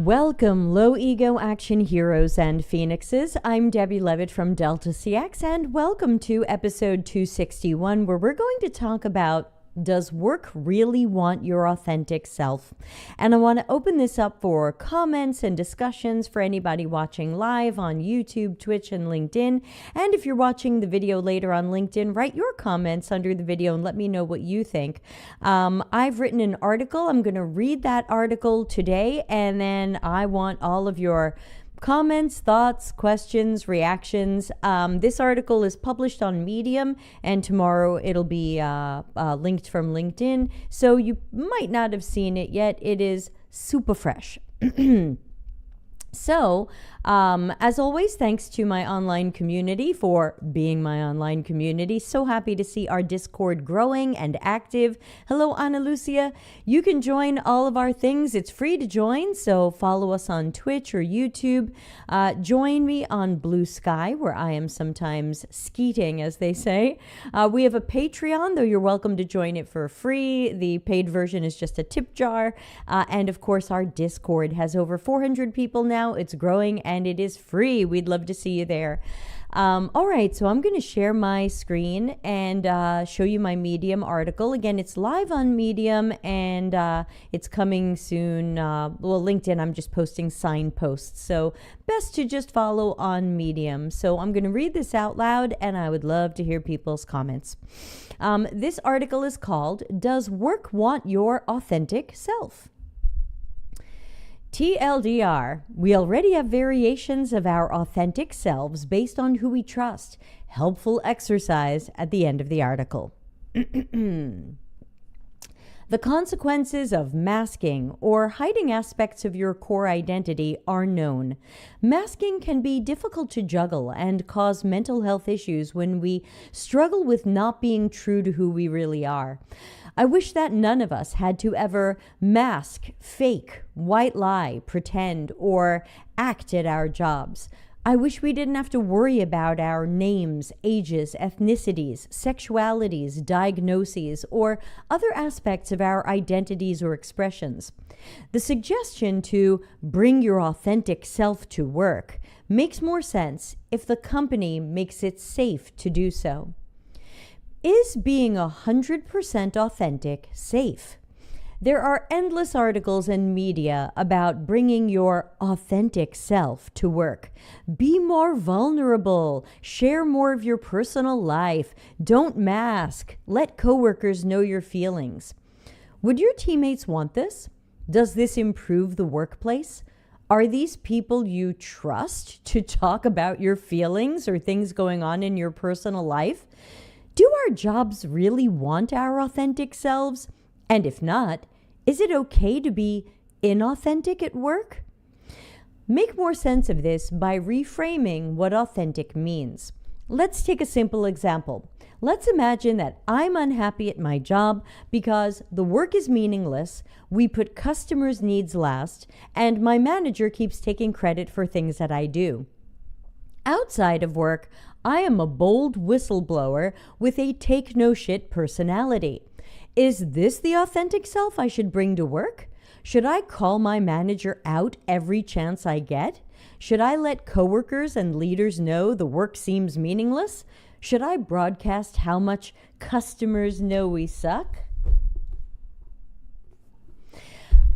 Welcome, low ego action heroes and phoenixes. I'm Debbie Levitt from dcx, and welcome to episode 261, where we're going to talk about, does work really want your authentic self? And I want to open this up for comments and discussions for anybody watching live on YouTube, Twitch, and LinkedIn. And if you're watching the video later on LinkedIn, write your comments under the video and let me know what you think. I've written an article. I'm going to read that article today, and then I want all of your comments, thoughts, questions, reactions. This article is published on Medium, and tomorrow it'll be linked from LinkedIn. So you might not have seen it yet. It is super fresh. So, as always, thanks to my online community for being my online community. So happy to see our Discord growing and active. Hello, Ana Lucia. You can join all of our things. It's free to join, so follow us on Twitch or YouTube. Join me on Blue Sky, where I am sometimes skeeting, as they say. We have a Patreon, though you're welcome to join it for free. The paid version is just a tip jar. And of course, our Discord has over 400 people now. It's growing and it is free. We'd love to see you there. All right, so I'm going to share my screen and show you my Medium article. Again, it's live on Medium and it's coming soon. Well, LinkedIn, I'm just posting signposts, so best to just follow on Medium. So I'm going to read this out loud and I would love to hear people's comments. This article is called, Does Work Want Your Authentic Self? TLDR, we already have variations of our authentic selves based on who we trust. Helpful exercise at the end of the article. The consequences of masking or hiding aspects of your core identity are known. Masking can be difficult to juggle and cause mental health issues when we struggle with not being true to who we really are. I wish that none of us had to ever mask, fake, white lie, pretend, or act at our jobs. I wish we didn't have to worry about our names, ages, ethnicities, sexualities, diagnoses, or other aspects of our identities or expressions. The suggestion to bring your authentic self to work makes more sense if the company makes it safe to do so. Is being 100% authentic safe? There are endless articles and media about bringing your authentic self to work. Be more vulnerable. Share more of your personal life. Don't mask. Let coworkers know your feelings. Would your teammates want this? Does this improve the workplace? Are these people you trust to talk about your feelings or things going on in your personal life? Do our jobs really want our authentic selves? And if not, is it okay to be inauthentic at work? Make more sense of this by reframing what authentic means. Let's take a simple example. Let's imagine that I'm unhappy at my job because the work is meaningless, we put customers' needs last, and my manager keeps taking credit for things that I do. Outside of work, I am a bold whistleblower with a take-no-shit personality. Is this the authentic self I should bring to work? Should I call my manager out every chance I get? Should I let coworkers and leaders know the work seems meaningless? Should I broadcast how much customers know we suck?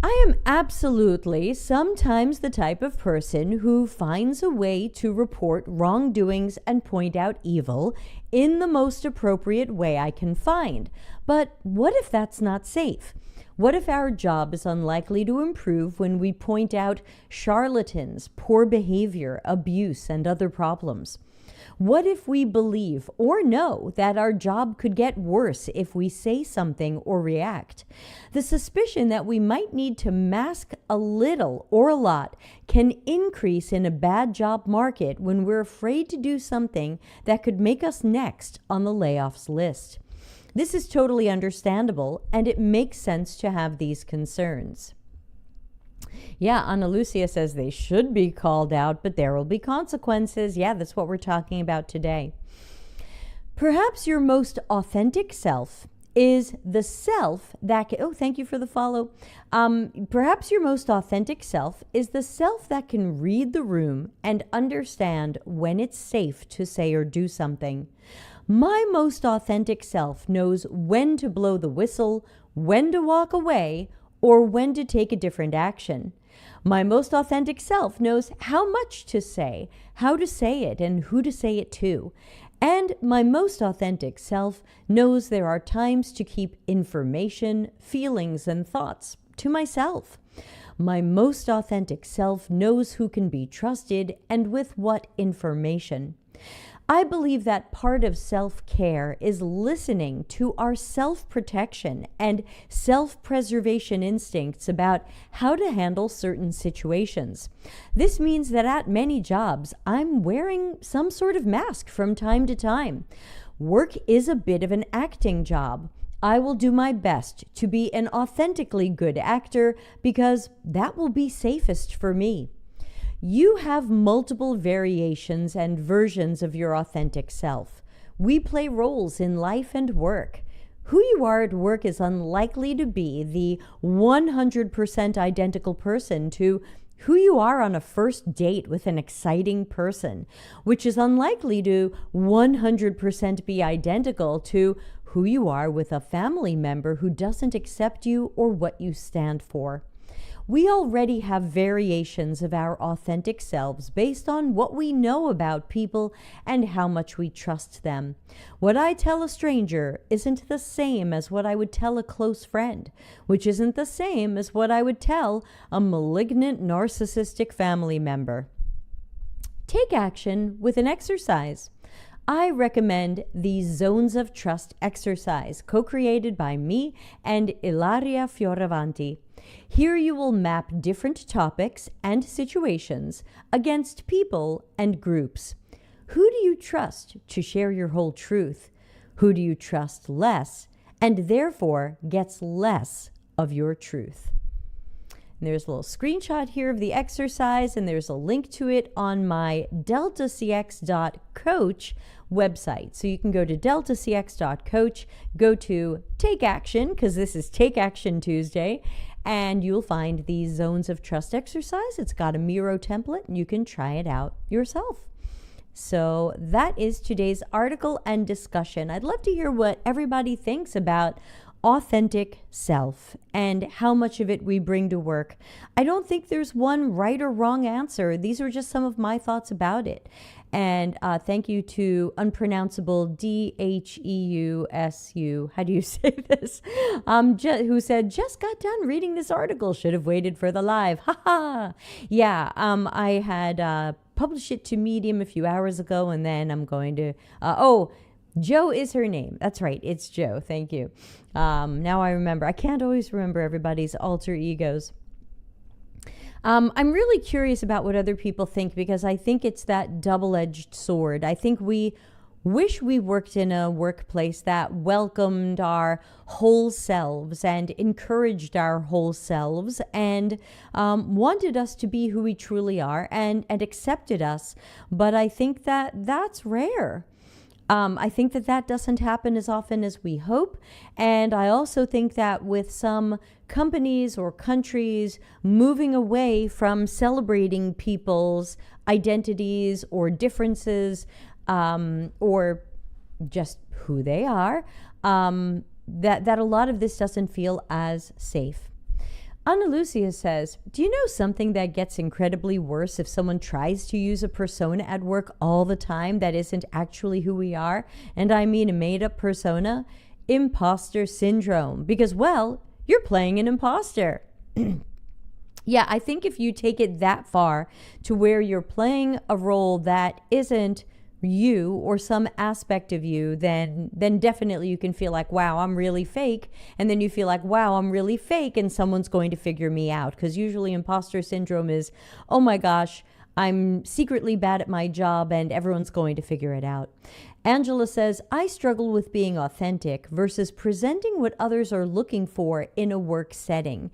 I am absolutely sometimes the type of person who finds a way to report wrongdoings and point out evil in the most appropriate way I can find. But what if that's not safe? What if our job is unlikely to improve when we point out charlatans, poor behavior, abuse, and other problems? What if we believe or know that our job could get worse if we say something or react? The suspicion that we might need to mask a little or a lot can increase in a bad job market when we're afraid to do something that could make us next on the layoffs list. This is totally understandable, and it makes sense to have these concerns. Yeah, Ana Lucia says they should be called out, but there will be consequences. Yeah, that's what we're talking about today. Perhaps your most authentic self is the self that can, oh, thank you for the follow. Perhaps your most authentic self is the self that can read the room and understand when it's safe to say or do something. My most authentic self knows when to blow the whistle, when to walk away, or when to take a different action. My most authentic self knows how much to say, how to say it, and who to say it to. And my most authentic self knows there are times to keep information, feelings, and thoughts to myself. My most authentic self knows who can be trusted and with what information. I believe that part of self-care is listening to our self-protection and self-preservation instincts about how to handle certain situations. This means that at many jobs, I'm wearing some sort of mask from time to time. Work is a bit of an acting job. I will do my best to be an authentically good actor because that will be safest for me. You have multiple variations and versions of your authentic self. We play roles in life and work. Who you are at work is unlikely to be the 100% identical person to who you are on a first date with an exciting person, which is unlikely to 100% be identical to who you are with a family member who doesn't accept you or what you stand for. We already have variations of our authentic selves based on what we know about people and how much we trust them. What I tell a stranger isn't the same as what I would tell a close friend, which isn't the same as what I would tell a malignant narcissistic family member. Take action with an exercise. I recommend the Zones of Trust exercise, co-created by me and Ilaria Fioravanti. Here you will map different topics and situations against people and groups. Who do you trust to share your whole truth? Who do you trust less and therefore gets less of your truth? And there's a little screenshot here of the exercise, and there's a link to it on my dcx.coach website. So you can go to dcx.coach, go to Take Action, because this is Take Action Tuesday, and you'll find the Zones of Trust exercise. It's got a Miro template, and you can try it out yourself. So that is today's article and discussion. I'd love to hear what everybody thinks about authentic self and how much of it we bring to work. I don't think there's one right or wrong answer. These are just some of my thoughts about it. And thank you to unpronounceable DHEUSU, how do you say this? Who said, just got done reading this article, should have waited for the live. Ha. Yeah, I had published it to Medium a few hours ago, and then I'm going to, Joe is her name. That's right. It's Joe. Thank you. Now I remember. I can't always remember everybody's alter egos. I'm really curious about what other people think, because I think it's that double-edged sword. I think we wish we worked in a workplace that welcomed our whole selves and encouraged our whole selves and wanted us to be who we truly are and accepted us. But I think that that's rare. I think that doesn't happen as often as we hope. And I also think that with some companies or countries moving away from celebrating people's identities or differences, or just who they are, that a lot of this doesn't feel as safe. Ana Lucia says, do you know something that gets incredibly worse if someone tries to use a persona at work all the time that isn't actually who we are? And I mean a made-up persona? Imposter syndrome. Because, well, you're playing an imposter. Yeah, I think if you take it that far to where you're playing a role that isn't you or some aspect of you, then definitely you can feel like, wow, I'm really fake. And then you feel like, wow, I'm really fake, and someone's going to figure me out. Because usually imposter syndrome is, oh my gosh, I'm secretly bad at my job and everyone's going to figure it out. Angela says, I struggle with being authentic versus presenting what others are looking for in a work setting.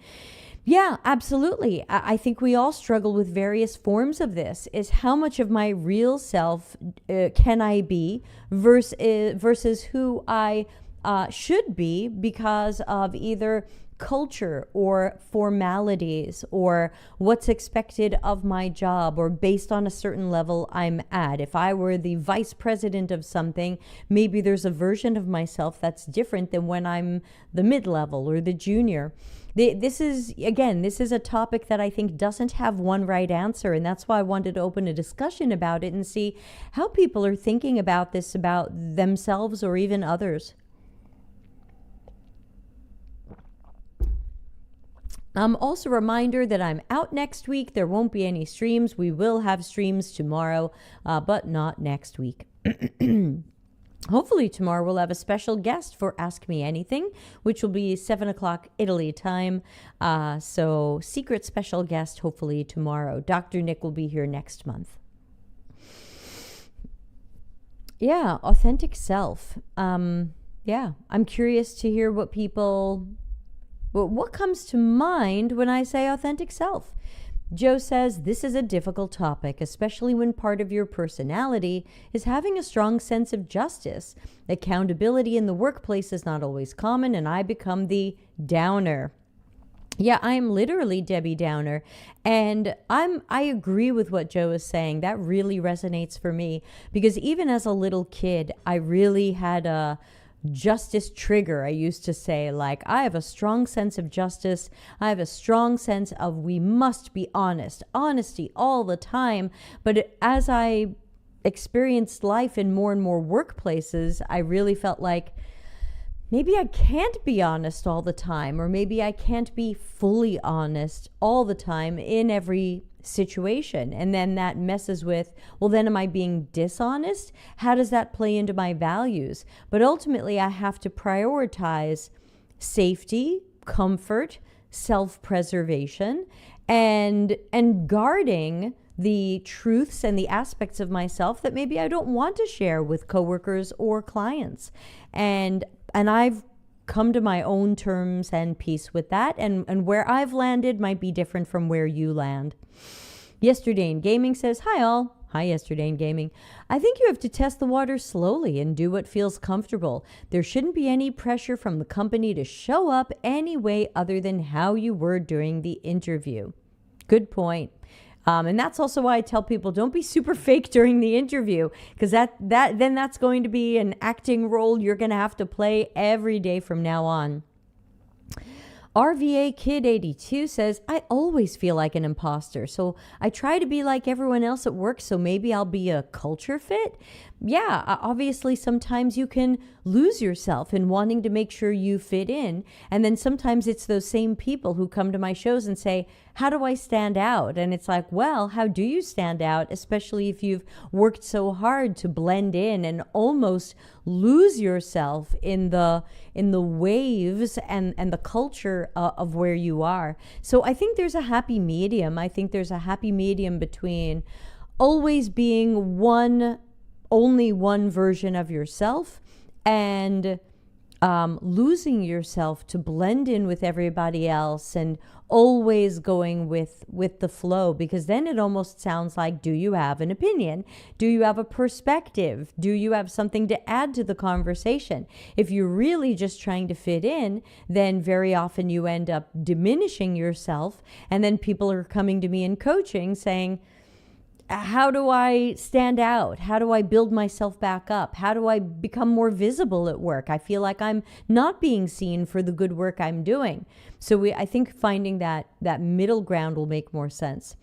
Yeah, absolutely. I think we all struggle with various forms of this, is how much of my real self can I be versus who I should be because of either culture or formalities or what's expected of my job or based on a certain level I'm at. If I were the vice president of something, maybe there's a version of myself that's different than when I'm the mid-level or the junior. This is a topic that I think doesn't have one right answer, and that's why I wanted to open a discussion about it and see how people are thinking about this, about themselves or even others. Also, a reminder that I'm out next week. There won't be any streams. We will have streams tomorrow, but not next week. Hopefully tomorrow we'll have a special guest for Ask Me Anything, which will be 7 o'clock Italy time. So secret special guest hopefully tomorrow. Dr. Nick will be here next month. Yeah, authentic self. I'm curious to hear what people... what comes to mind when I say authentic self? Joe says, this is a difficult topic, especially when part of your personality is having a strong sense of justice. Accountability in the workplace is not always common, and I become the downer. Yeah, I am literally Debbie Downer. And I agree with what Joe is saying. That really resonates for me, because even as a little kid, I really had a justice trigger. I used to say, like, I have a strong sense of justice. I have a strong sense of we must be honest, honesty all the time. But as I experienced life in more and more workplaces, I really felt like maybe I can't be honest all the time, or maybe I can't be fully honest all the time in every situation. And then that messes with, well, then am I being dishonest? How does that play into my values? But ultimately, I have to prioritize safety, comfort, self-preservation, and guarding the truths and the aspects of myself that maybe I don't want to share with coworkers or clients. And I've come to my own terms and peace with that. And where I've landed might be different from where you land. Yesterday in Gaming says, hi all. Hi, Yesterday in Gaming. I think you have to test the water slowly and do what feels comfortable. There shouldn't be any pressure from the company to show up any way other than how you were during the interview. Good point. And that's also why I tell people, don't be super fake during the interview, because that's going to be an acting role you're going to have to play every day from now on. RVA Kid 82 says, I always feel like an imposter, so I try to be like everyone else at work, so maybe I'll be a culture fit. Yeah, obviously sometimes you can lose yourself in wanting to make sure you fit in, and then sometimes it's those same people who come to my shows and say, how do I stand out? And it's like, well, how do you stand out, especially if you've worked so hard to blend in and almost lose yourself in the waves and the culture of where you are. So I think there's a happy medium. I think there's a happy medium between always being only one version of yourself and losing yourself to blend in with everybody else and always going with the flow, because then it almost sounds like, do you have an opinion? Do you have a perspective? Do you have something to add to the conversation? If you're really just trying to fit in, then very often you end up diminishing yourself, and then people are coming to me in coaching saying, how do I stand out? How do I build myself back up? How do I become more visible at work? I feel like I'm not being seen for the good work I'm doing. So I think finding that middle ground will make more sense.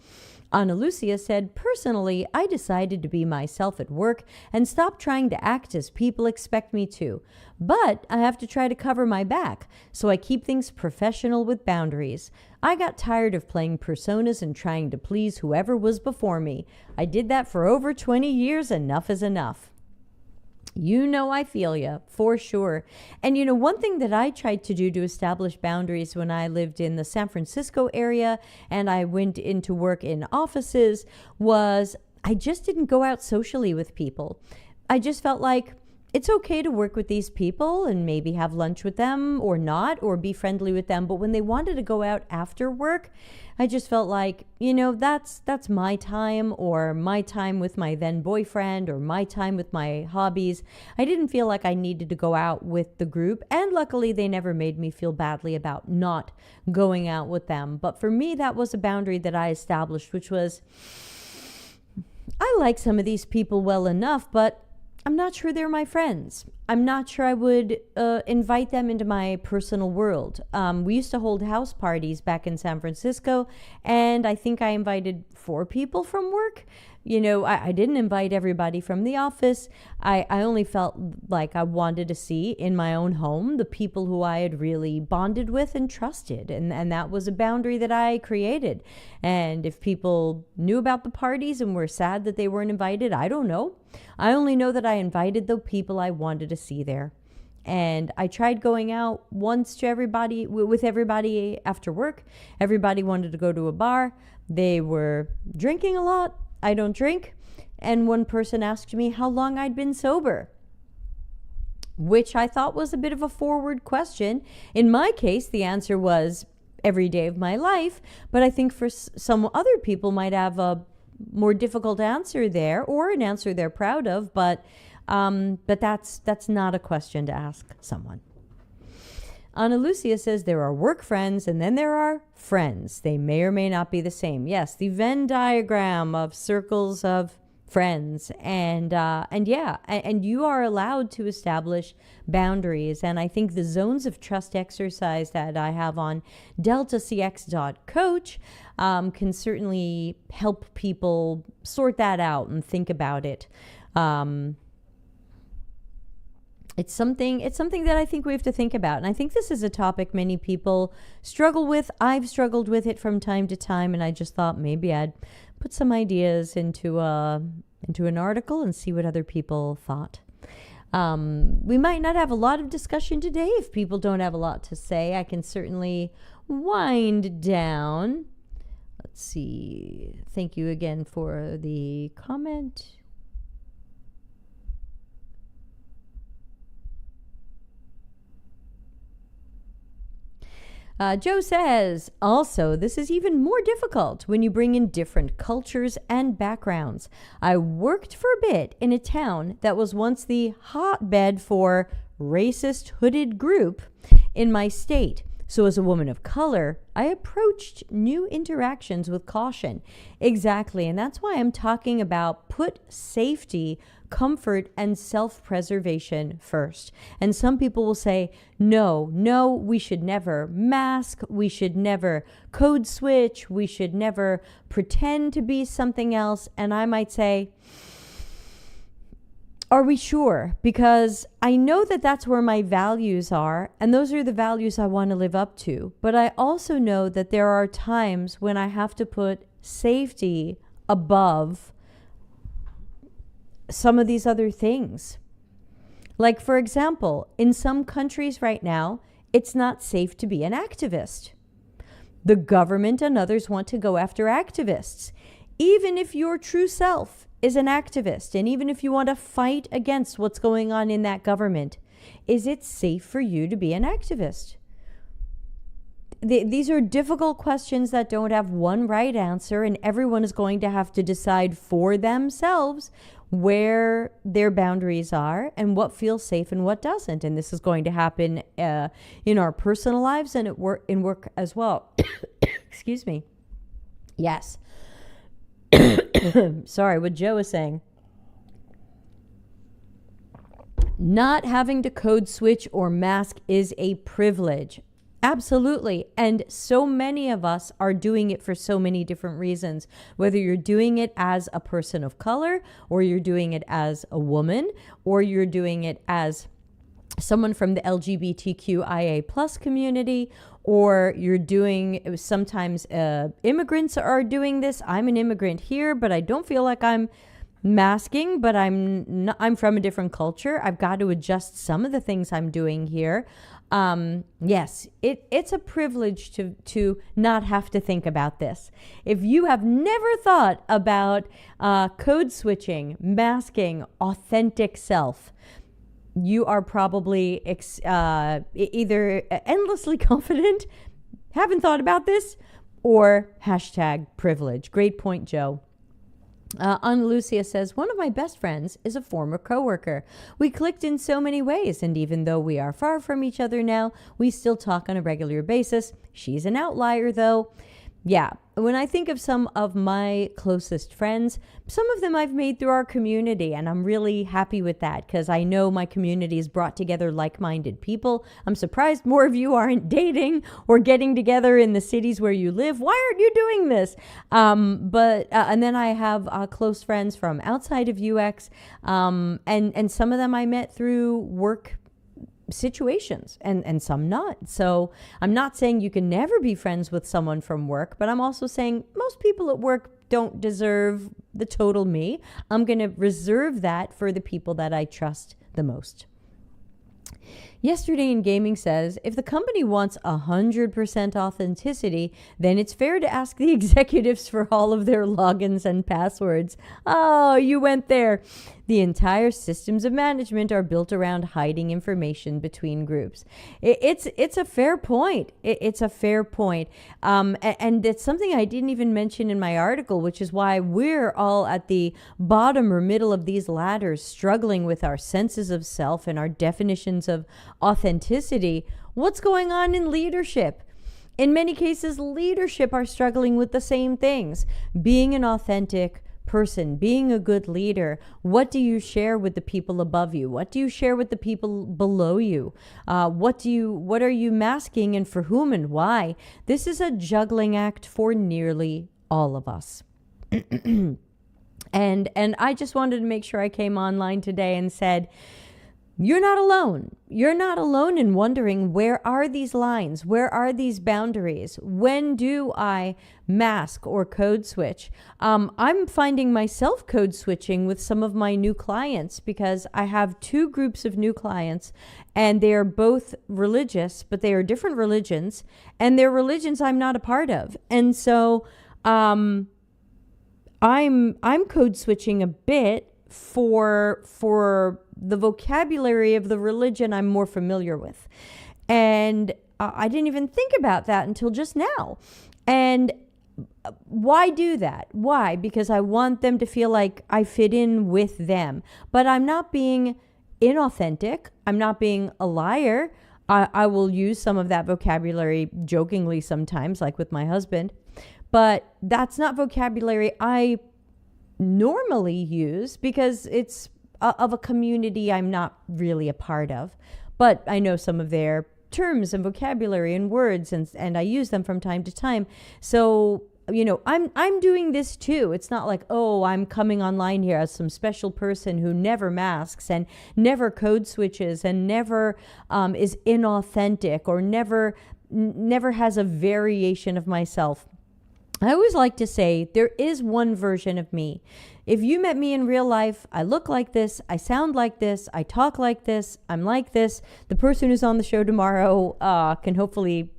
Ana Lucia said, personally, I decided to be myself at work and stop trying to act as people expect me to. But I have to try to cover my back, so I keep things professional with boundaries. I got tired of playing personas and trying to please whoever was before me. I did that for over 20 years. Enough is enough. You know, I feel you, for sure. And you know, one thing that I tried to do to establish boundaries when I lived in the San Francisco area and I went into work in offices was I just didn't go out socially with people. I just felt like it's okay to work with these people and maybe have lunch with them or not, or be friendly with them. But when they wanted to go out after work, I just felt like, that's my time, or my time with my then boyfriend, or my time with my hobbies. I didn't feel like I needed to go out with the group. And luckily, they never made me feel badly about not going out with them. But for me, that was a boundary that I established, which was, I like some of these people well enough, but I'm not sure they're my friends. I'm not sure I would invite them into my personal world. We used to hold house parties back in San Francisco, and I think I invited 4 people from work. I didn't invite everybody from the office. I only felt like I wanted to see in my own home the people who I had really bonded with and trusted. And that was a boundary that I created. And if people knew about the parties and were sad that they weren't invited, I don't know. I only know that I invited the people I wanted to see there. And I tried going out once to with everybody after work. Everybody wanted to go to a bar. They were drinking a lot. I don't drink. And one person asked me how long I'd been sober, which I thought was a bit of a forward question. In my case, the answer was every day of my life. But I think for some other people might have a more difficult answer there, or an answer they're proud of. But that's not a question to ask someone. Ana Lucia says there are work friends and then there are friends. They may or may not be the same. Yes, the Venn diagram of circles of friends. And you are allowed to establish boundaries. And I think the zones of trust exercise that I have on dcx.to can certainly help people sort that out and think about it. It's something that I think we have to think about. And I think this is a topic many people struggle with. I've struggled with it from time to time, and I just thought maybe I'd put some ideas into an article and see what other people thought. We might not have a lot of discussion today. If people don't have a lot to say, I can certainly wind down. Let's see. Thank you again for the comment. Joe says, also, this is even more difficult when you bring in different cultures and backgrounds. I worked for a bit in a town that was once the hotbed for racist hooded group in my state. So as a woman of color, I approached new interactions with caution. Exactly. And that's why I'm talking about put safety, comfort, and self-preservation first. And some people will say, no, we should never mask. We should never code switch. We should never pretend to be something else. And I might say, are we sure? Because I know that that's where my values are, and those are the values I want to live up to. But I also know that there are times when I have to put safety above some of these other things. Like, for example, in some countries right now, it's not safe to be an activist. The government and others want to go after activists. Even if your true self is an activist, and even if you want to fight against what's going on in that government, is it safe for you to be an activist? These are difficult questions that don't have one right answer, and everyone is going to have to decide for themselves where their boundaries are and what feels safe and what doesn't. And this is going to happen in our personal lives and in work as well. Excuse me. Yes. Sorry, what Joe was saying. Not having to code switch or mask is a privilege. Absolutely. And so many of us are doing it for so many different reasons. Whether you're doing it as a person of color, or you're doing it as a woman, or you're doing it as someone from the LGBTQIA plus community, or you're doing, sometimes immigrants are doing this. I'm an immigrant here, but I don't feel like I'm masking, but I'm from a different culture. I've got to adjust some of the things I'm doing here. Yes, it's a privilege to not have to think about this. If you have never thought about code switching, masking, authentic self, you are probably either endlessly confident, haven't thought about this, or hashtag privilege. Great point, Joe. Anna Lucia says, one of my best friends is a former coworker. We clicked in so many ways, and even though we are far from each other now, we still talk on a regular basis. She's an outlier, though. Yeah, when I think of some of my closest friends, some of them I've made through our community, and I'm really happy with that because I know my community has brought together like-minded people. I'm surprised more of you aren't dating or getting together in the cities where you live. Why aren't you doing this? And then I have close friends from outside of UX, and some of them I met through work situations and some not. So I'm not saying you can never be friends with someone from work, but I'm also saying most people at work don't deserve the total me. I'm going to reserve that for the people that I trust the most. Yesterday in Gaming says, if the company wants 100% authenticity, then it's fair to ask the executives for all of their logins and passwords. Oh, you went there. The entire systems of management are built around hiding information between groups. It's a fair point. It's a fair point. And it's something I didn't even mention in my article, which is why we're all at the bottom or middle of these ladders, struggling with our senses of self and our definitions of authenticity. What's going on in leadership? In many cases, leadership are struggling with the same things. Being an authentic person, being a good leader. What do you share with the people above you? What do you share with the people below you? What are you masking, and for whom and why? This is a juggling act for nearly all of us. And I just wanted to make sure I came online today and said, you're not alone. You're not alone in wondering, where are these lines? Where are these boundaries? When do I mask or code switch? I'm finding myself code switching with some of my new clients because I have two groups of new clients, and they are both religious, but they are different religions, and they're religions I'm not a part of. And so I'm code switching a bit for the vocabulary of the religion I'm more familiar with. And I didn't even think about that until just now. And why do that? Why? Because I want them to feel like I fit in with them. But I'm not being inauthentic. I'm not being a liar. I will use some of that vocabulary jokingly sometimes, like with my husband. But that's not vocabulary I normally use because it's of a community I'm not really a part of. But I know some of their terms and vocabulary and words, and I use them from time to time. So, I'm doing this too. It's not like, oh, I'm coming online here as some special person who never masks and never code switches and never is inauthentic or never has a variation of myself. I always like to say there is one version of me. If you met me in real life, I look like this, I sound like this, I talk like this, I'm like this. The person who's on the show tomorrow can hopefully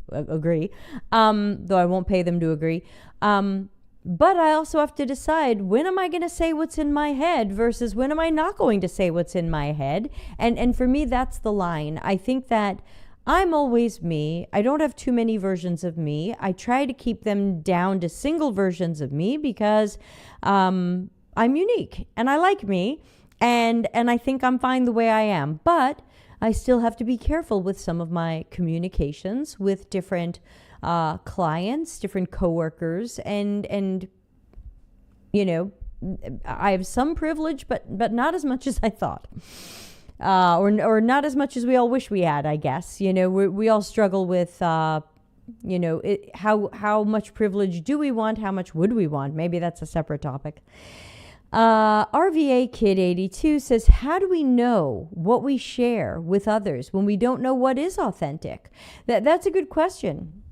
agree, though I won't pay them to agree. But I also have to decide, when am I going to say what's in my head versus when am I not going to say what's in my head? And for me, that's the line. I think that I'm always me. I don't have too many versions of me. I try to keep them down to single versions of me because I'm unique and I like me, and I think I'm fine the way I am. But I still have to be careful with some of my communications with different clients, different coworkers, and I have some privilege, but not as much as I thought. Or not as much as we all wish we had, I guess. We all struggle with, how much privilege do we want? How much would we want? Maybe that's a separate topic. RVA Kid 82 says, how do we know what we share with others when we don't know what is authentic? That's a good question.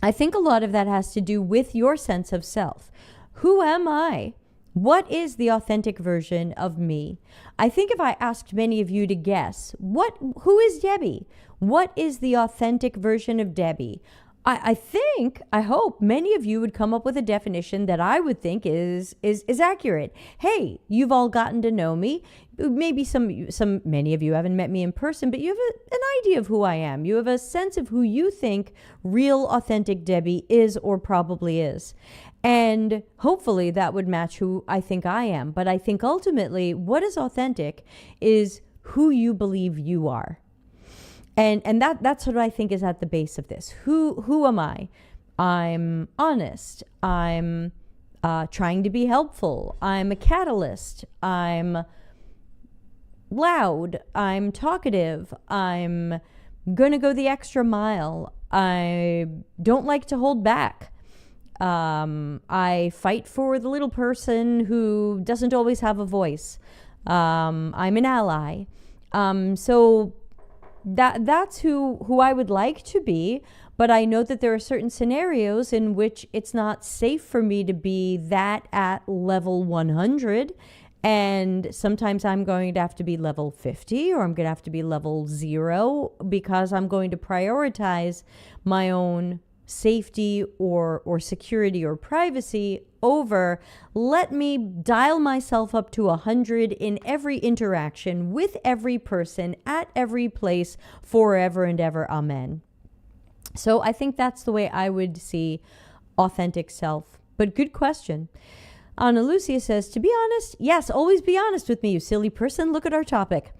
I think a lot of that has to do with your sense of self. Who am I? What is the authentic version of me? I think if I asked many of you to guess, who is Debbie? What is the authentic version of Debbie? I hope many of you would come up with a definition that I would think is accurate. Hey, you've all gotten to know me. Maybe many of you haven't met me in person, but you have an idea of who I am. You have a sense of who you think real, authentic Debbie is or probably is. And hopefully that would match who I think I am. But I think ultimately what is authentic is who you believe you are. And that's what I think is at the base of this. Who am I? I'm honest. I'm trying to be helpful. I'm a catalyst. I'm loud. I'm talkative. I'm gonna go the extra mile. I don't like to hold back. I fight for the little person who doesn't always have a voice. I'm an ally. So that's who I would like to be, but I know that there are certain scenarios in which it's not safe for me to be that at level 100, and sometimes I'm going to have to be level 50, or I'm going to have to be level 0, because I'm going to prioritize my own safety or security or privacy over let me dial myself up to 100 in every interaction with every person at every place forever and ever. Amen. So I think that's the way I would see authentic self. But good question. Ana Lucia says, to be honest, yes, always be honest with me, you silly person. Look at our topic.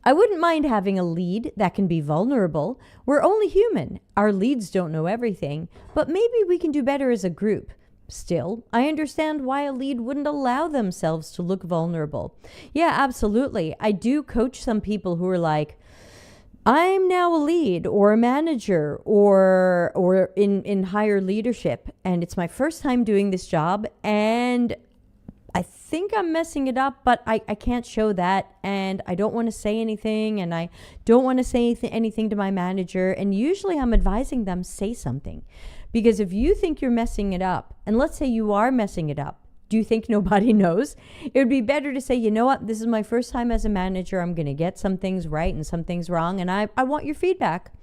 I wouldn't mind having a lead that can be vulnerable. We're only human. Our leads don't know everything, but maybe we can do better as a group. Still, I understand why a lead wouldn't allow themselves to look vulnerable. Yeah, absolutely. I do coach some people who are like, I'm now a lead or a manager or in higher leadership, and it's my first time doing this job, and I think I'm messing it up, but I can't show that, and I don't want to say anything, and I don't want to say anything to my manager, and usually I'm advising them say something. Because if you think you're messing it up, and let's say you are messing it up, do you think nobody knows? It would be better to say, you know what, this is my first time as a manager. I'm going to get some things right and some things wrong, and I want your feedback.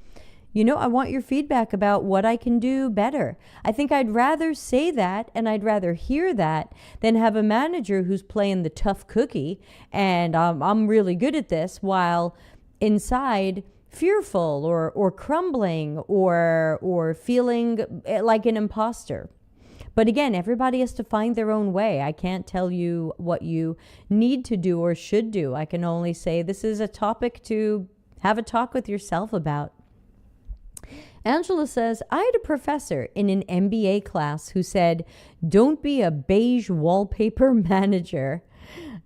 I want your feedback about what I can do better. I think I'd rather say that, and I'd rather hear that than have a manager who's playing the tough cookie, and I'm really good at this, while inside fearful or crumbling or feeling like an imposter. But again, everybody has to find their own way. I can't tell you what you need to do or should do. I can only say this is a topic to have a talk with yourself about. Angela says, I had a professor in an MBA class who said, don't be a beige wallpaper manager.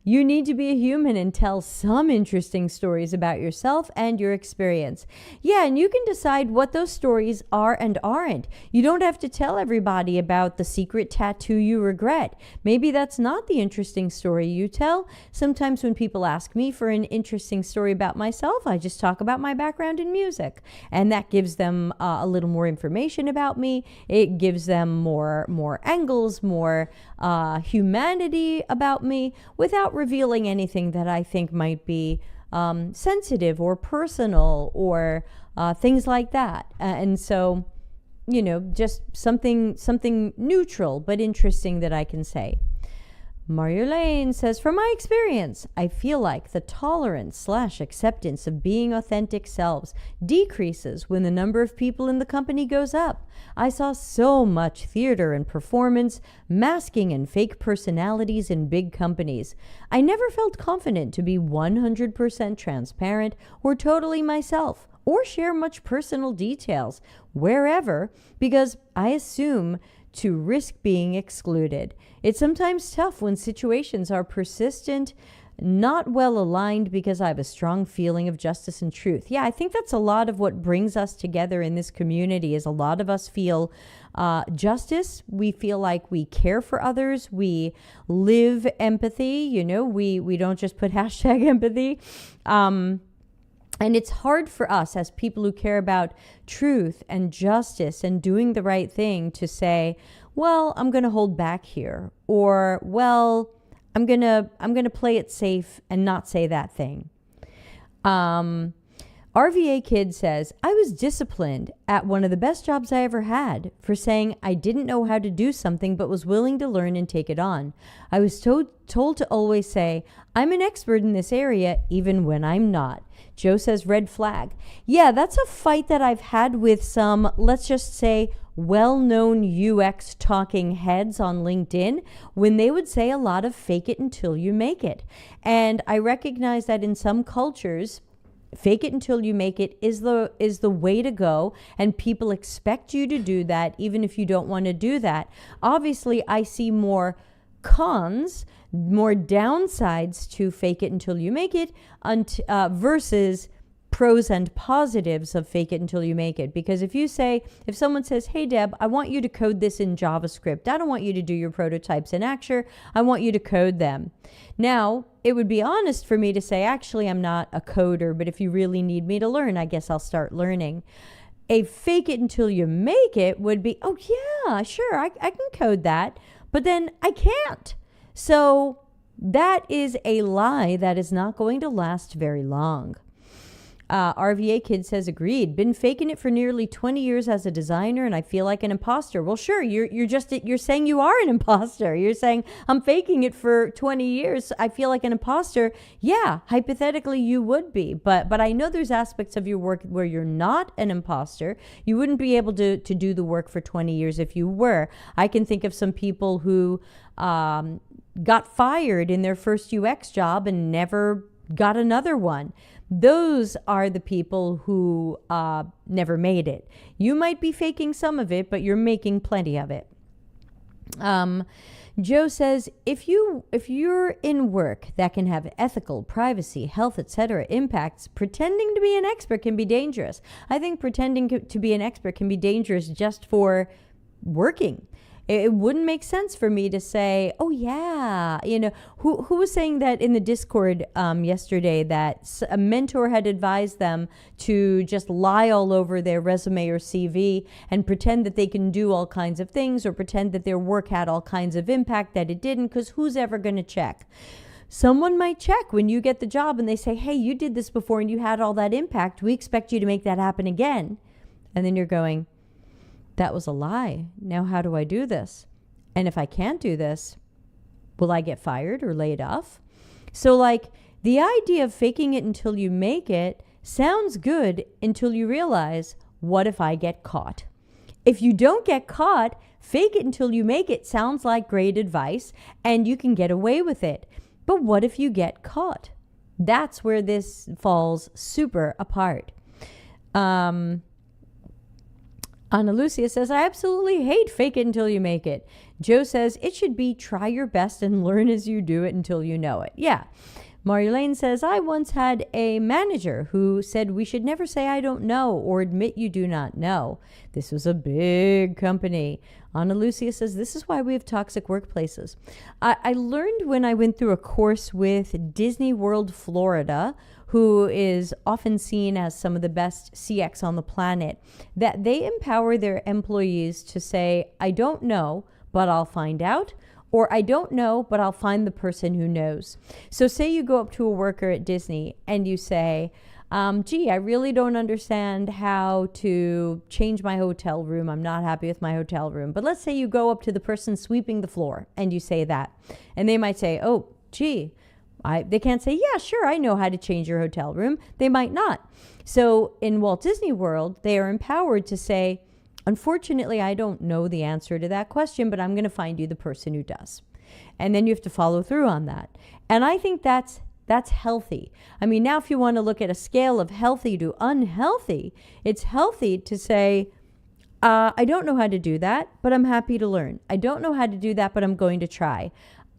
You need to be a human and tell some interesting stories about yourself and your experience. Yeah, and you can decide what those stories are and aren't. You don't have to tell everybody about the secret tattoo you regret. Maybe that's not the interesting story you tell. Sometimes when people ask me for an interesting story about myself, I just talk about my background in music. And that gives them a little more information about me. It gives them more angles, more humanity about me, without revealing anything that I think might be sensitive or personal or things like that. And so, just something neutral but interesting that I can say. Mario Lane says, from my experience, I feel like the tolerance/acceptance of being authentic selves decreases when the number of people in the company goes up. I saw so much theater and performance, masking and fake personalities in big companies. I never felt confident to be 100% transparent or totally myself, or share much personal details wherever, because I assume to risk being excluded. It's sometimes tough when situations are persistent, not well aligned, because I have a strong feeling of justice and truth. Yeah, I think that's a lot of what brings us together in this community, is a lot of us feel justice. We feel like we care for others. We live empathy. We don't just put hashtag empathy. And it's hard for us as people who care about truth and justice and doing the right thing to say, well, I'm going to hold back here, or, well, I'm going to play it safe and not say that thing. RVA Kid says, I was disciplined at one of the best jobs I ever had for saying I didn't know how to do something but was willing to learn and take it on. I was told to always say, I'm an expert in this area even when I'm not. Joe says, red flag. Yeah, that's a fight that I've had with some, let's just say, well-known UX talking heads on LinkedIn when they would say a lot of fake it until you make it. And I recognize that in some cultures, fake it until you make it is the way to go, and people expect you to do that even if you don't want to do that. Obviously, I see more cons, more downsides to fake it until you make it versus pros and positives of fake it until you make it. Because if someone says, hey Deb, I want you to code this in JavaScript, I don't want you to do your prototypes in Axure, I want you to code them. Now, it would be honest for me to say, actually, I'm not a coder, but if you really need me to learn, I guess I'll start learning. A fake it until you make it would be, oh yeah, sure, I can code that, but then I can't. So that is a lie that is not going to last very long. RVA Kid says, agreed. Been faking it for nearly 20 years as a designer, and I feel like an imposter. Well, sure, you're saying you are an imposter. You're saying, I'm faking it for 20 years. I feel like an imposter. Yeah, hypothetically, you would be. But I know there's aspects of your work where you're not an imposter. You wouldn't be able to do the work for 20 years if you were. I can think of some people who got fired in their first UX job and never got another one. Those are the people who never made it. You might be faking some of it, but you're making plenty of it. Joe says, if you're in work that can have ethical, privacy, health, etc. impacts, pretending to be an expert can be dangerous. I think pretending to be an expert can be dangerous just for working. It wouldn't make sense for me to say, oh yeah, who was saying that in the Discord yesterday that a mentor had advised them to just lie all over their resume or CV and pretend that they can do all kinds of things or pretend that their work had all kinds of impact that it didn't, because who's ever going to check? Someone might check when you get the job and they say, hey, you did this before and you had all that impact. We expect you to make that happen again. And then you're going, that was a lie. Now how do I do this? And if I can't do this, will I get fired or laid off? So the idea of faking it until you make it sounds good until you realize, what if I get caught? If you don't get caught, fake it until you make it sounds like great advice and you can get away with it. But what if you get caught? That's where this falls super apart. Ana Lucia says, I absolutely hate fake it until you make it. Joe says, it should be try your best and learn as you do it until you know it. Yeah. Marjolaine says, I once had a manager who said we should never say I don't know or admit you do not know. This was a big company. Ana Lucia says, this is why we have toxic workplaces. I learned when I went through a course with Disney World Florida, who is often seen as some of the best CX on the planet, that they empower their employees to say, I don't know, but I'll find out, or I don't know, but I'll find the person who knows. So say you go up to a worker at Disney and you say, gee, I really don't understand how to change my hotel room. I'm not happy with my hotel room. But let's say you go up to the person sweeping the floor and you say that. And they might say, oh, gee, they can't say, yeah, sure, I know how to change your hotel room. They might not. So in Walt Disney World, they are empowered to say, unfortunately, I don't know the answer to that question, but I'm going to find you the person who does. And then you have to follow through on that. And I think that's healthy. I mean, now if you want to look at a scale of healthy to unhealthy, it's healthy to say, I don't know how to do that, but I'm happy to learn. I don't know how to do that, but I'm going to try.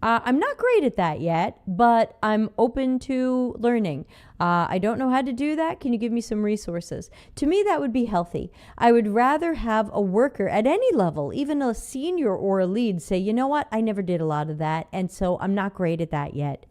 I'm not great at that yet, but I'm open to learning. I don't know how to do that. Can you give me some resources? To me, that would be healthy. I would rather have a worker at any level, even a senior or a lead, say, you know what? I never did a lot of that, and so I'm not great at that yet.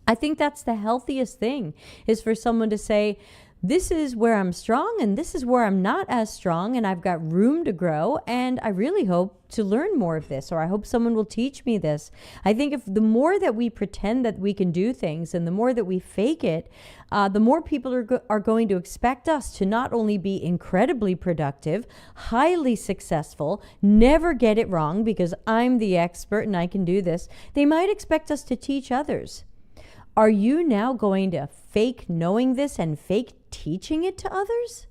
I think that's the healthiest thing, is for someone to say, This is where I'm strong and this is where I'm not as strong, and I've got room to grow, and I really hope to learn more of this, or I hope someone will teach me this. I think if the more that we pretend that we can do things and the more that we fake it, the more people are going to expect us to not only be incredibly productive, highly successful, never get it wrong because I'm the expert and I can do this. They might expect us to teach others. Are you now going to fake knowing this and fake teaching it to others?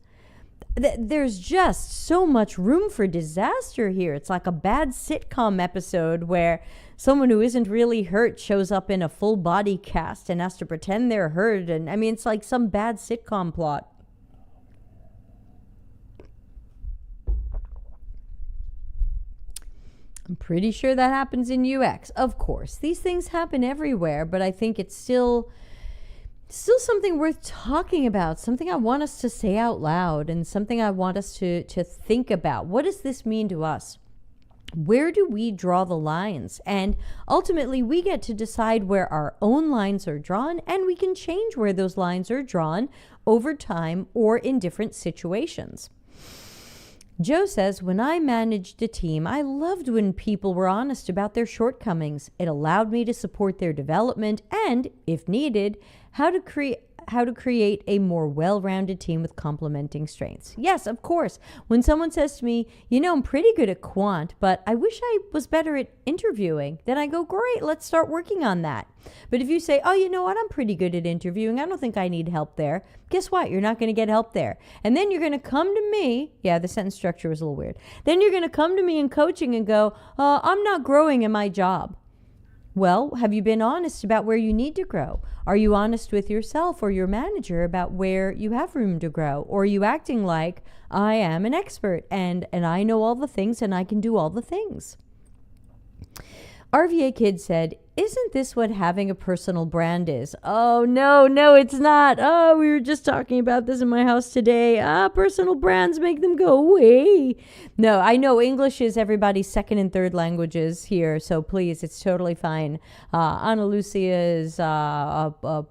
There's just so much room for disaster here. It's like a bad sitcom episode where someone who isn't really hurt shows up in a full body cast and has to pretend they're hurt. And I mean, it's like some bad sitcom plot. I'm pretty sure that happens in UX. Of course, these things happen everywhere, but I think it's still something worth talking about, something I want us to say out loud, and something I want us to think about. What does this mean to us? Where do we draw the lines? And ultimately, we get to decide where our own lines are drawn, and we can change where those lines are drawn over time or in different situations. Joe says, when I managed a team, I loved when people were honest about their shortcomings. It allowed me to support their development and, if needed, how to create a more well-rounded team with complementing strengths. Yes, of course. When someone says to me, I'm pretty good at quant, but I wish I was better at interviewing, then I go, great, let's start working on that. But if you say, oh, you know what, I'm pretty good at interviewing, I don't think I need help there, guess what? You're not going to get help there. And then you're going to come to me. Yeah, the sentence structure was a little weird. Then you're going to come to me in coaching and go, I'm not growing in my job. Well, have you been honest about where you need to grow? Are you honest with yourself or your manager about where you have room to grow? Or are you acting like I am an expert and I know all the things and I can do all the things? RVA Kid said, isn't this what having a personal brand is? Oh, no, it's not. Oh, we were just talking about this in my house today. Personal brands make them go away. No, I know English is everybody's second and third languages here, so please, it's totally fine. Ana Lucia is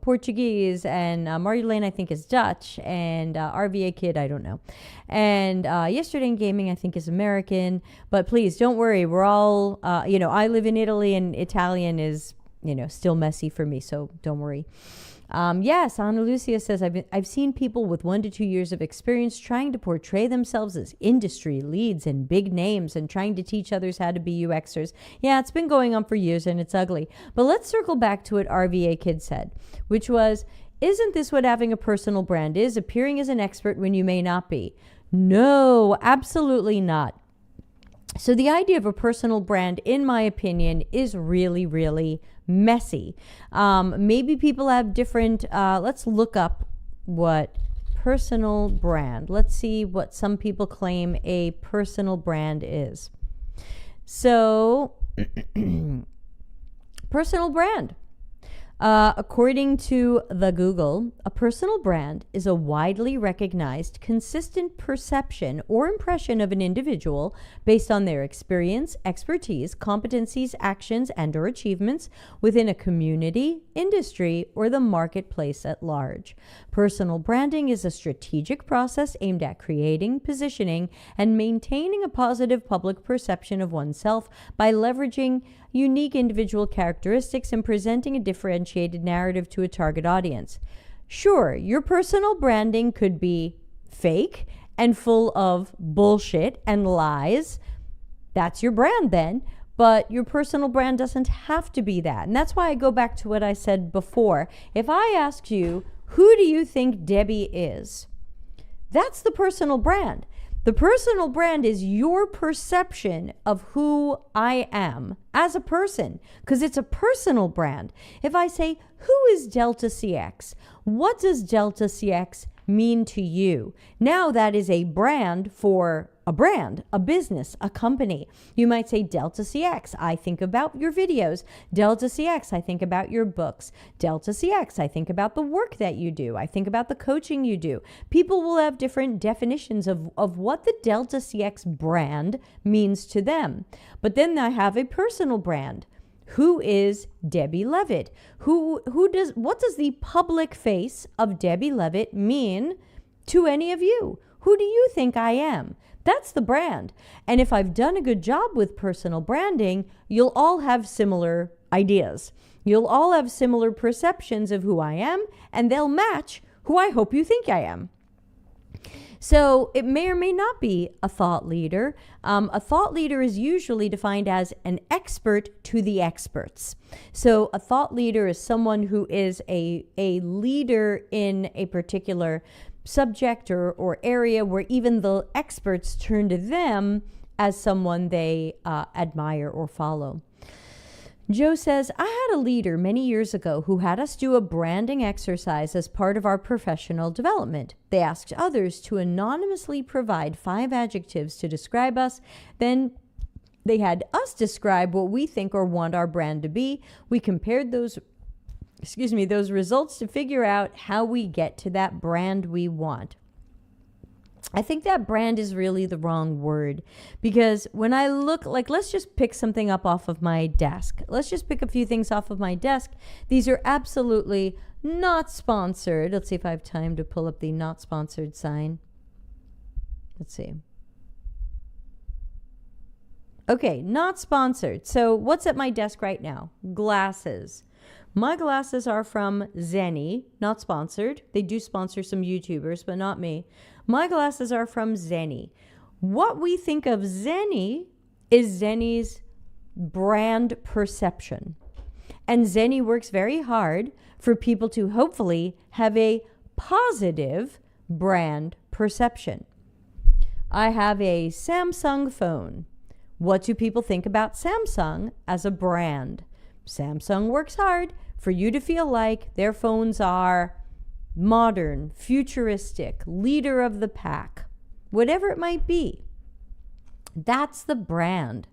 Portuguese, and Marjolaine, I think, is Dutch, and RVA Kid, I don't know. And Yesterday in Gaming, I think, is American. But please, don't worry. We're all, I live in Italy, and Italian is, still messy for me, so don't worry. Yes, Ana Lucia says, I've seen people with 1 to 2 years of experience trying to portray themselves as industry leads and big names and trying to teach others how to be UXers. Yeah, it's been going on for years and it's ugly. But let's circle back to what RVA Kid said, which was, isn't this what having a personal brand is? Appearing as an expert when you may not be. No, absolutely not. So the idea of a personal brand, in my opinion, is really, really messy. Maybe people have different, let's look up what personal brand. Let's see what some people claim a personal brand is. So, personal brand. According to the Google, a personal brand is a widely recognized, consistent perception or impression of an individual based on their experience, expertise, competencies, actions, and/or achievements within a community, industry, or the marketplace at large. Personal branding is a strategic process aimed at creating, positioning, and maintaining a positive public perception of oneself by leveraging unique individual characteristics and presenting a differentiated narrative to a target audience. Sure, your personal branding could be fake and full of bullshit and lies. That's your brand then. But your personal brand doesn't have to be that. And that's why I go back to what I said before. If I asked you, who do you think Debbie is? That's the personal brand. The personal brand is your perception of who I am as a person, because it's a personal brand. If I say, who is Delta CX? What does Delta CX mean to you? Now that is a brand for a brand, a business, a company. You might say Delta CX, I think about your videos. Delta CX, I think about your books. Delta CX, I think about the work that you do. I think about the coaching you do. People will have different definitions of what the Delta CX brand means to them. But then I have a personal brand. Who is Debbie Levitt? What does the public face of Debbie Levitt mean to any of you? Who do you think I am? That's the brand. And if I've done a good job with personal branding, you'll all have similar ideas. You'll all have similar perceptions of who I am, and they'll match who I hope you think I am. So it may or may not be a thought leader. A thought leader is usually defined as an expert to the experts. So a thought leader is someone who is a leader in a particular subject or area where even the experts turn to them as someone they admire or follow. Joe says, I had a leader many years ago who had us do a branding exercise as part of our professional development. They asked others to anonymously provide 5 adjectives to describe us. Then they had us describe what we think or want our brand to be. We compared those results to figure out how we get to that brand we want. I think that brand is really the wrong word, because when I look, let's just pick something up off of my desk. Let's just pick a few things off of my desk. These are absolutely not sponsored. Let's see if I have time to pull up the not sponsored sign. Let's see. Okay, not sponsored. So what's at my desk right now? Glasses. My glasses are from Zenni, not sponsored. They do sponsor some YouTubers, but not me. My glasses are from Zenni. What we think of Zenni is Zenni's brand perception. And Zenni works very hard for people to hopefully have a positive brand perception. I have a Samsung phone. What do people think about Samsung as a brand? Samsung works hard for you to feel like their phones are modern, futuristic, leader of the pack, whatever it might be. That's the brand.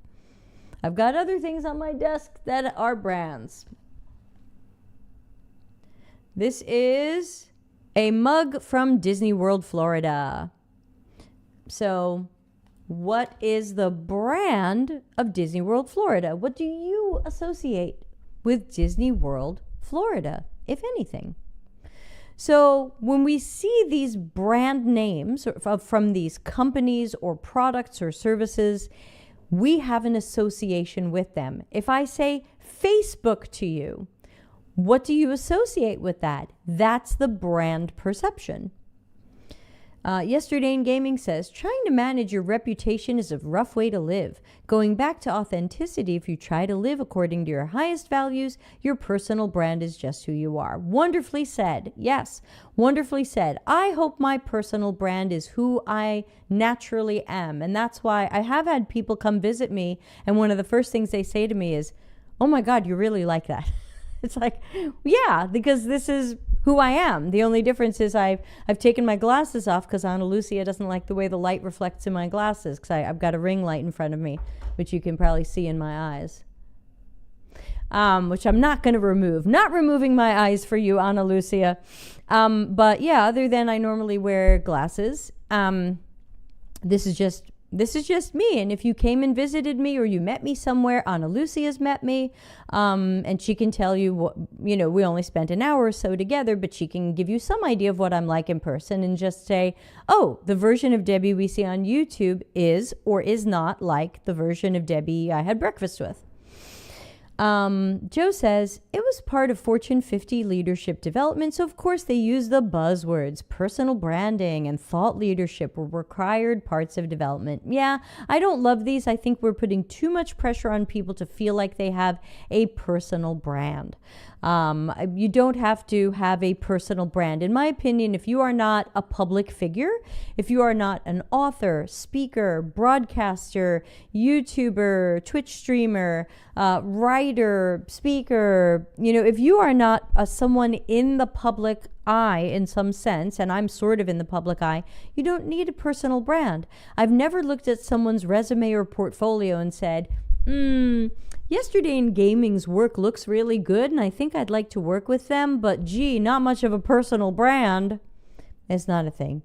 I've got other things on my desk that are brands. This is a mug from Disney World, Florida. So, what is the brand of Disney World, Florida? What do you associate with Disney World, Florida, if anything? So when we see these brand names from these companies or products or services, we have an association with them. If I say Facebook to you, what do you associate with that? That's the brand perception. Yesterday in Gaming says, trying to manage your reputation is a rough way to live. Going back to authenticity, if you try to live according to your highest values, your personal brand is just who you are. Wonderfully said. Yes, wonderfully said. I hope my personal brand is who I naturally am. And that's why I have had people come visit me, and one of the first things they say to me is, oh my God, you really like that. It's like, yeah, because this is who I am. The only difference is I've taken my glasses off because Ana Lucia doesn't like the way the light reflects in my glasses, because I've got a ring light in front of me, which you can probably see in my eyes, which I'm not going to remove. Not removing my eyes for you, Ana Lucia. But yeah, other than I normally wear glasses, this is just me. And if you came and visited me or you met me somewhere, Ana Lucia's met me, and she can tell you what, we only spent an hour or so together, but she can give you some idea of what I'm like in person and just say, oh, the version of Debbie we see on YouTube is or is not like the version of Debbie I had breakfast with. Joe says, it was part of Fortune 50 leadership development, so of course they use the buzzwords. Personal branding and thought leadership were required parts of development. Yeah, I don't love these. I think we're putting too much pressure on people to feel like they have a personal brand. You don't have to have a personal brand. In my opinion, if you are not a public figure, if you are not an author, speaker, broadcaster, YouTuber, Twitch streamer, writer, speaker, if you are not someone in the public eye in some sense, and I'm sort of in the public eye, you don't need a personal brand. I've never looked at someone's resume or portfolio and said, yesterday in Gaming's work looks really good and I think I'd like to work with them, but gee, not much of a personal brand. It's not a thing.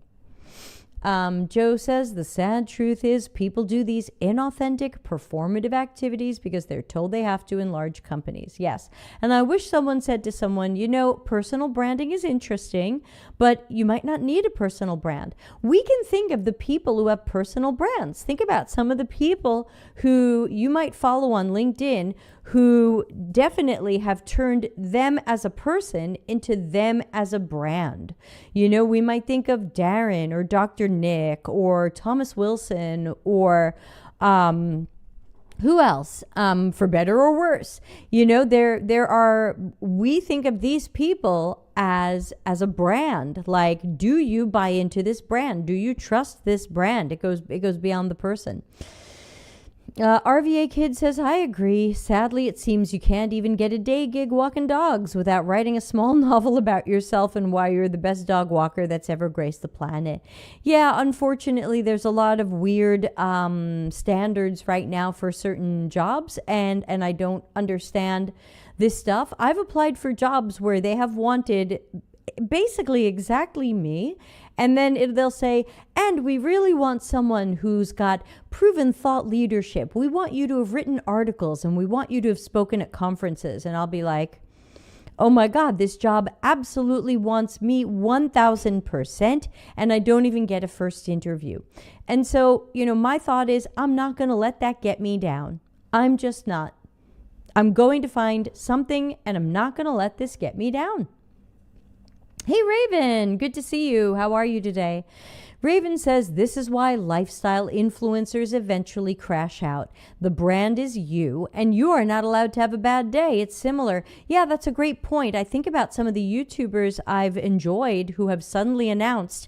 Joe says the sad truth is people do these inauthentic performative activities because they're told they have to in large companies. Yes. And I wish someone said to someone, personal branding is interesting, but you might not need a personal brand. We can think of the people who have personal brands. Think about some of the people who you might follow on LinkedIn who definitely have turned them as a person into them as a brand. We might think of Darren or Dr. Nick or Thomas Wilson or who else? For better or worse. We think of these people as a brand. Like, do you buy into this brand? Do you trust this brand? It goes beyond the person. RVA Kid says, I agree. Sadly, it seems you can't even get a day gig walking dogs without writing a small novel about yourself and why you're the best dog walker that's ever graced the planet. Yeah, unfortunately, there's a lot of weird standards right now for certain jobs, and I don't understand this stuff. I've applied for jobs where they have wanted basically exactly me, and then they'll say, and we really want someone who's got proven thought leadership. We want you to have written articles, and we want you to have spoken at conferences. And I'll be like, oh my God, this job absolutely wants me 1000%, and I don't even get a first interview. And so, my thought is, I'm not going to let that get me down. I'm just not. I'm going to find something, and I'm not going to let this get me down. Hey, Raven, good to see you. How are you today? Raven says, this is why lifestyle influencers eventually crash out. The brand is you, and you are not allowed to have a bad day. It's similar. Yeah, that's a great point. I think about some of the YouTubers I've enjoyed who have suddenly announced,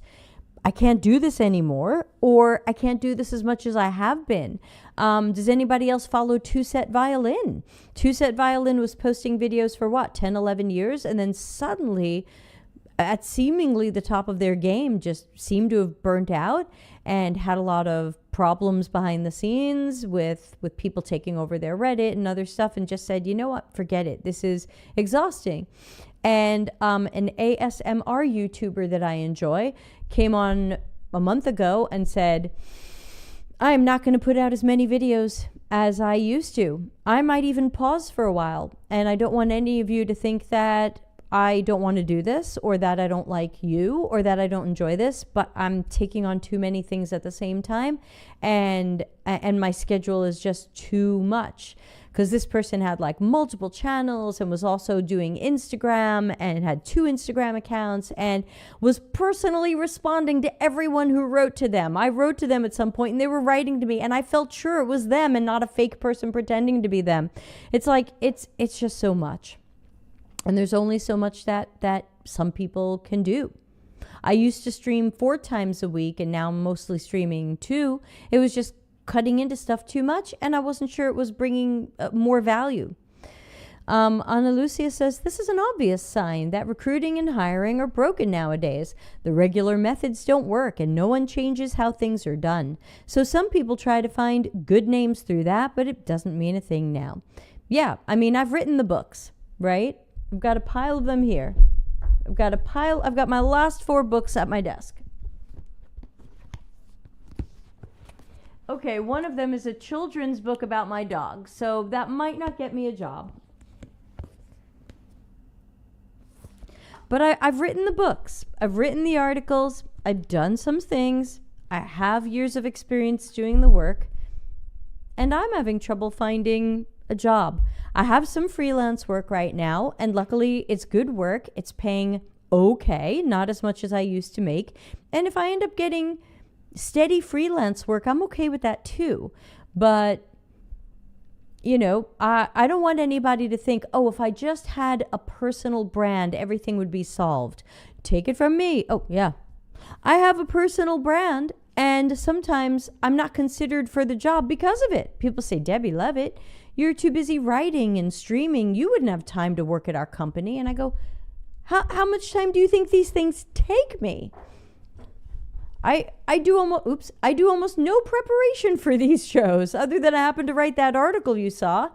I can't do this anymore, or I can't do this as much as I have been. Does anybody else follow Two Set Violin? Two Set Violin was posting videos for 10, 11 years, and then suddenly at seemingly the top of their game just seemed to have burnt out and had a lot of problems behind the scenes with people taking over their Reddit and other stuff, and just said, you know what, forget it. This is exhausting. And an ASMR YouTuber that I enjoy came on a month ago and said, I'm not going to put out as many videos as I used to. I might even pause for a while. And I don't want any of you to think that I don't want to do this, or that I don't like you, or that I don't enjoy this, but I'm taking on too many things at the same time, and my schedule is just too much. Because this person had like multiple channels and was also doing Instagram and had 2 Instagram accounts and was personally responding to everyone who wrote to them. I wrote to them at some point and they were writing to me, and I felt sure it was them and not a fake person pretending to be them. It's like, it's just so much. And there's only so much that some people can do. I used to stream 4 times a week, and now I'm mostly streaming 2. It was just cutting into stuff too much, and I wasn't sure it was bringing more value. Ana Lucia says, this is an obvious sign that recruiting and hiring are broken nowadays. The regular methods don't work, and no one changes how things are done. So some people try to find good names through that, but it doesn't mean a thing now. Yeah, I mean, I've written the books, right? I've got a pile of them here. I've got my last 4 books at my desk. Okay, one of them is a children's book about my dog, so that might not get me a job. But I've written the books. I've written the articles. I've done some things. I have years of experience doing the work. And I'm having trouble finding a job. I have some freelance work right now, and luckily it's good work. It's paying okay, not as much as I used to make. And if I end up getting steady freelance work, I'm okay with that too. But, I don't want anybody to think, oh, if I just had a personal brand, everything would be solved. Take it from me. Oh, yeah. I have a personal brand, and sometimes I'm not considered for the job because of it. People say, Debbie Levitt, you're too busy writing and streaming. You wouldn't have time to work at our company. And I go, how much time do you think these things take me? I do almost no preparation for these shows other than I happen to write that article you saw.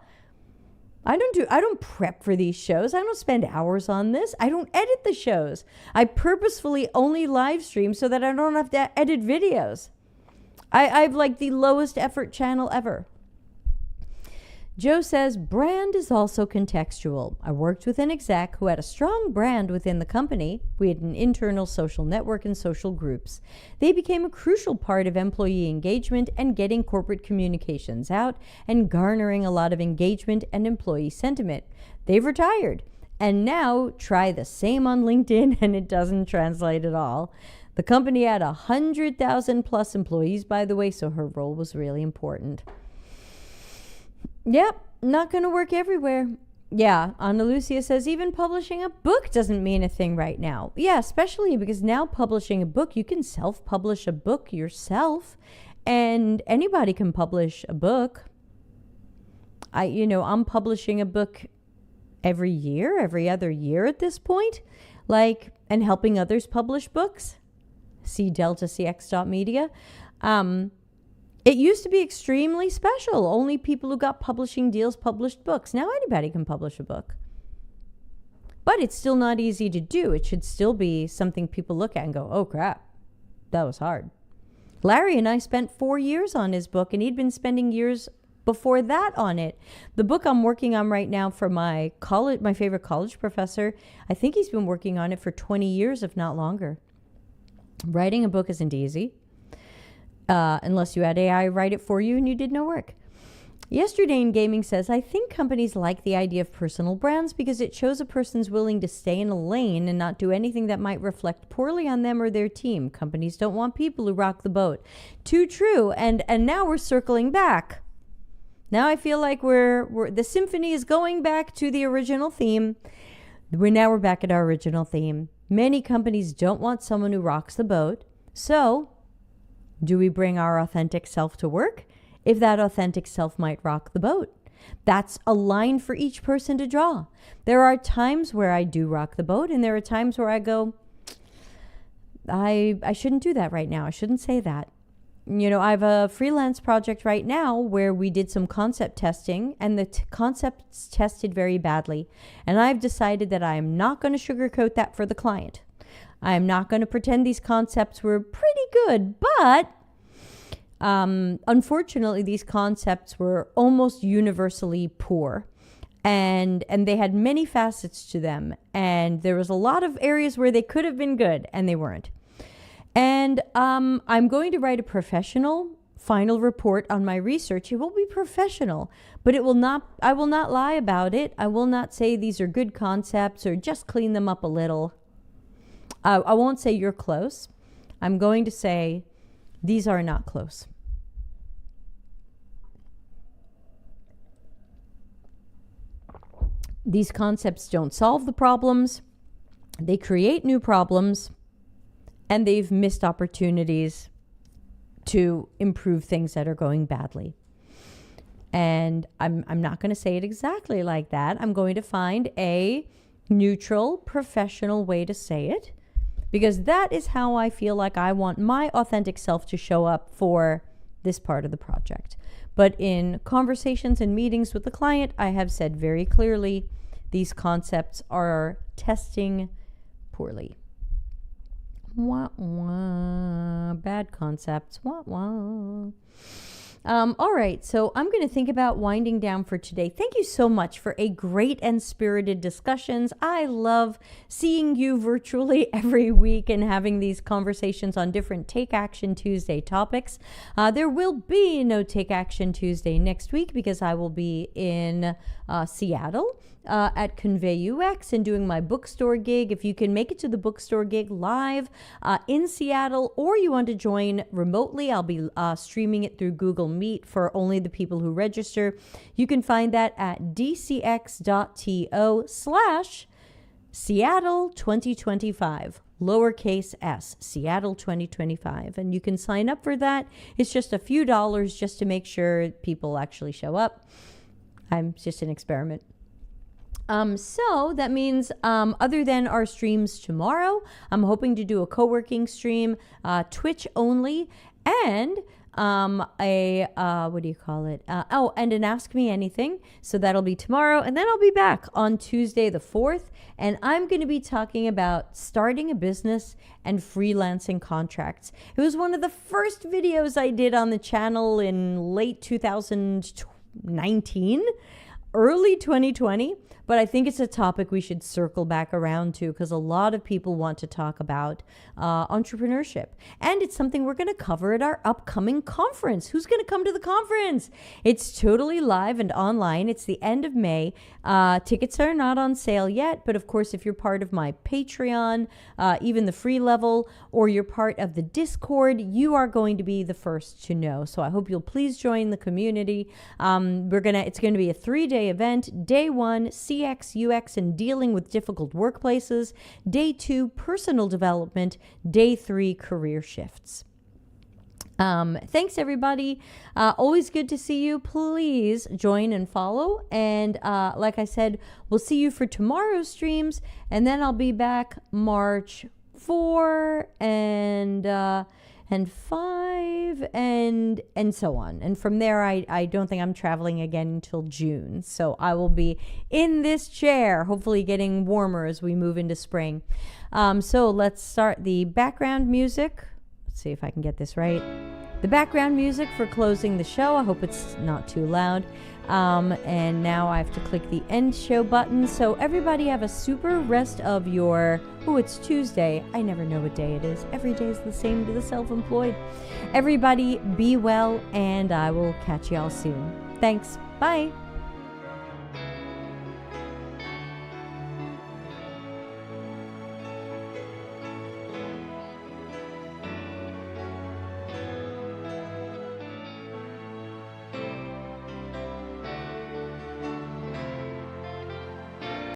I don't prep for these shows. I don't spend hours on this. I don't edit the shows. I purposefully only live stream so that I don't have to edit videos. I've like the lowest effort channel ever. Joe says, brand is also contextual. I worked with an exec who had a strong brand within the company. We had an internal social network and social groups. They became a crucial part of employee engagement and getting corporate communications out and garnering a lot of engagement and employee sentiment. They've retired. And now try the same on LinkedIn and it doesn't translate at all. The company had 100,000 plus employees, by the way, so her role was really important. Yep, not going to work everywhere. Yeah, Ana Lucia says even publishing a book doesn't mean a thing right now. Yeah, especially because now publishing a book, you can self-publish a book yourself, and anybody can publish a book. I'm publishing a book every year, every other year at this point, and helping others publish books. See dcx.media. It used to be extremely special. Only people who got publishing deals published books. Now anybody can publish a book. But it's still not easy to do. It should still be something people look at and go, oh crap, that was hard. Larry and I spent 4 years on his book, and he'd been spending years before that on it. The book I'm working on right now for my favorite college professor, I think he's been working on it for 20 years, if not longer. Writing a book isn't easy. Unless you had AI write it for you and you did no work. Yesterday in Gaming says, I think companies like the idea of personal brands because it shows a person's willing to stay in a lane and not do anything that might reflect poorly on them or their team. Companies don't want people who rock the boat. Too true. And now we're circling back. Now I feel like the symphony is going back to the original theme. We're back at our original theme. Many companies don't want someone who rocks the boat. So, do we bring our authentic self to work? If that authentic self might rock the boat. That's a line for each person to draw. There are times where I do rock the boat, and there are times where I go, I shouldn't do that right now. I shouldn't say that. I have a freelance project right now where we did some concept testing, and the concepts tested very badly. And I've decided that I'm not going to sugarcoat that for the client. I'm not going to pretend these concepts were pretty good, but unfortunately, these concepts were almost universally poor, and they had many facets to them, and there was a lot of areas where they could have been good, and they weren't. And I'm going to write a professional final report on my research. It will be professional, but I will not lie about it. I will not say these are good concepts or just clean them up a little. I won't say you're close. I'm going to say these are not close. These concepts don't solve the problems. They create new problems, and they've missed opportunities to improve things that are going badly. And I'm not going to say it exactly like that. I'm going to find a neutral, professional way to say it, because that is how I feel like I want my authentic self to show up for this part of the project. But in conversations and meetings with the client, I have said very clearly, these concepts are testing poorly. Wah, wah. Bad concepts. Wah, wah. All right, so I'm going to think about winding down for today. Thank you so much for a great and spirited discussions. I love seeing you virtually every week and having these conversations on different Take Action Tuesday topics. There will be no Take Action Tuesday next week because I will be in Seattle at Convey UX and doing my bookstore gig. If you can make it to the bookstore gig live in Seattle, or you want to join remotely, I'll be streaming it through Google Meet for only the people who register. You can find that at dcx.to/Seattle 2025. Lowercase s, Seattle 2025. And you can sign up for that. It's just a few dollars just to make sure people actually show up. It's just an experiment. So that means other than our streams tomorrow, I'm hoping to do a co-working stream, Twitch only, and what do you call it? And an Ask Me Anything. So that'll be tomorrow. And then I'll be back on Tuesday the 4th. And I'm going to be talking about starting a business and freelancing contracts. It was one of the first videos I did on the channel in late 2019, early 2020. But I think it's a topic we should circle back around to because a lot of people want to talk about entrepreneurship. And it's something we're going to cover at our upcoming conference. Who's going to come to the conference? It's totally live and online. It's the end of May. Tickets are not on sale yet. But of course, if you're part of my Patreon, even the free level, or you're part of the Discord, you are going to be the first to know. So I hope you'll please join the community. It's going to be a 3-day event. Day 1, CX, UX, and dealing with difficult workplaces. Day 2, personal development. Day 3, career shifts. Thanks, everybody. Always good to see you. Please join and follow. And like I said, we'll see you for tomorrow's streams. And then I'll be back March 4 and 5 and so on. And from there, I don't think I'm traveling again until June. So I will be in this chair, hopefully getting warmer as we move into spring. So let's start the background music. Let's see if I can get this right. The background music for closing the show. I hope it's not too loud. And now I have to click the end show button. So everybody have a super rest of your... Oh, it's Tuesday. I never know what day it is. Every day is the same to the self-employed. Everybody be well, and I will catch y'all soon. Thanks. Bye.